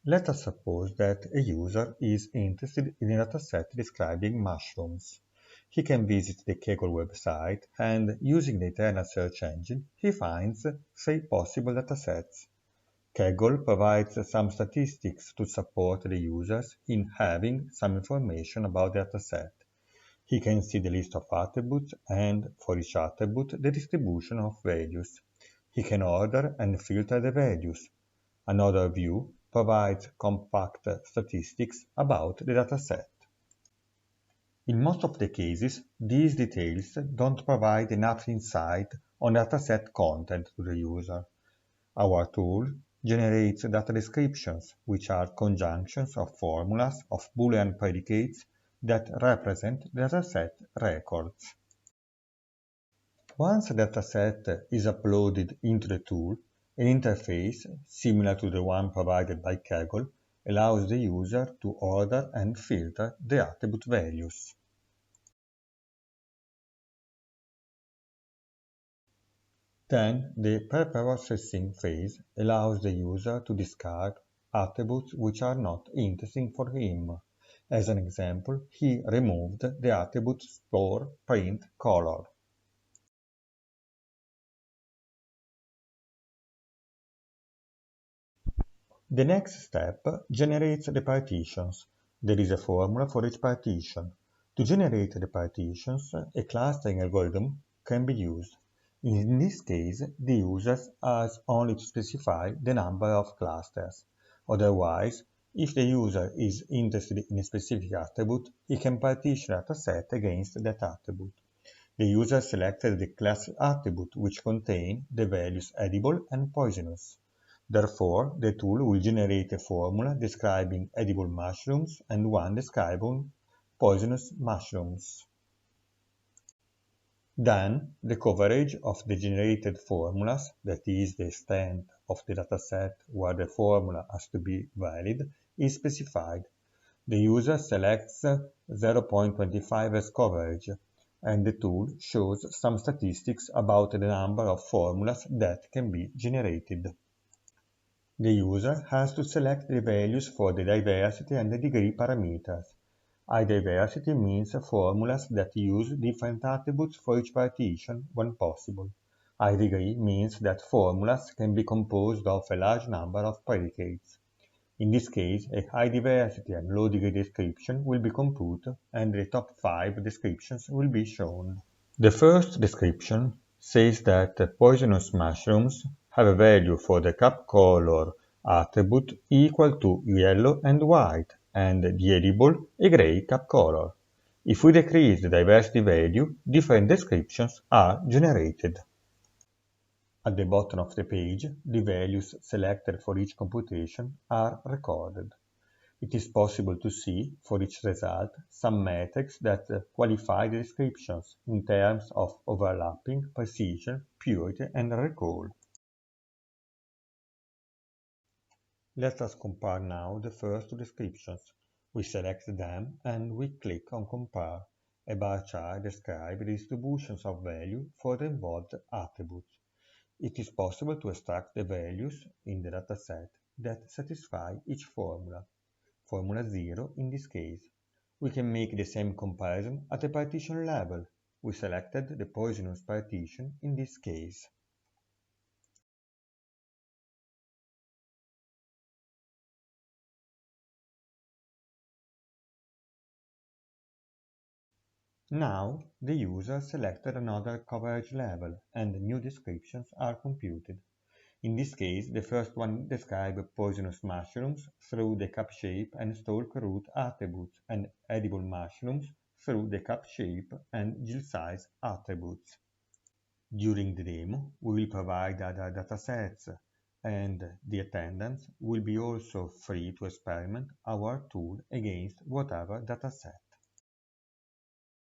Let us suppose that a user is interested in a dataset describing mushrooms. He can visit the Kaggle website and, using the internal search engine, he finds 3 possible datasets. Kaggle provides some statistics to support the users in having some information about the dataset. He can see the list of attributes and, for each attribute, the distribution of values. He can order and filter the values. Another view provides compact statistics about the dataset. In most of the cases, these details don't provide enough insight on dataset content to the user. Our tool generates data descriptions, which are conjunctions of formulas of Boolean predicates that represent the dataset records. Once a dataset is uploaded into the tool, an interface, similar to the one provided by Kaggle, allows the user to order and filter the attribute values. Then, the pre-processing phase allows the user to discard attributes which are not interesting for him. As an example, he removed the attribute store print color. The next step generates the partitions. There is a formula for each partition. To generate the partitions, a clustering algorithm can be used. In this case, the user has only to specify the number of clusters. Otherwise, if the user is interested in a specific attribute, he can partition a dataset against that attribute. The user selected the class attribute which contains the values edible and poisonous. Therefore, the tool will generate a formula describing edible mushrooms and one describing poisonous mushrooms. Then, the coverage of the generated formulas, that is, the extent of the dataset where the formula has to be valid, is specified. The user selects 0.25 as coverage, and the tool shows some statistics about the number of formulas that can be generated. The user has to select the values for the diversity and the degree parameters. High diversity means formulas that use different attributes for each partition when possible. High degree means that formulas can be composed of a large number of predicates. In this case, a high diversity and low degree description will be computed and the top 5 descriptions will be shown. The first description says that poisonous mushrooms have a value for the cap color attribute equal to yellow and white, and the edible a gray cap color. If we decrease the diversity value, different descriptions are generated. At the bottom of the page, the values selected for each computation are recorded. It is possible to see, for each result, some metrics that qualify the descriptions in terms of overlapping, precision, purity, and recall. Let us compare now the first two descriptions. We select them and we click on Compare. A bar chart describes the distributions of value for the involved attributes. It is possible to extract the values in the dataset that satisfy each formula. Formula 0 in this case. We can make the same comparison at the partition level. We selected the poisonous partition in this case. Now, the user selected another coverage level and new descriptions are computed. In this case, the first one describes poisonous mushrooms through the cup shape and stalk root attributes, and edible mushrooms through the cup shape and gill size attributes. During the demo, we will provide other datasets, and the attendants will be also free to experiment our tool against whatever dataset.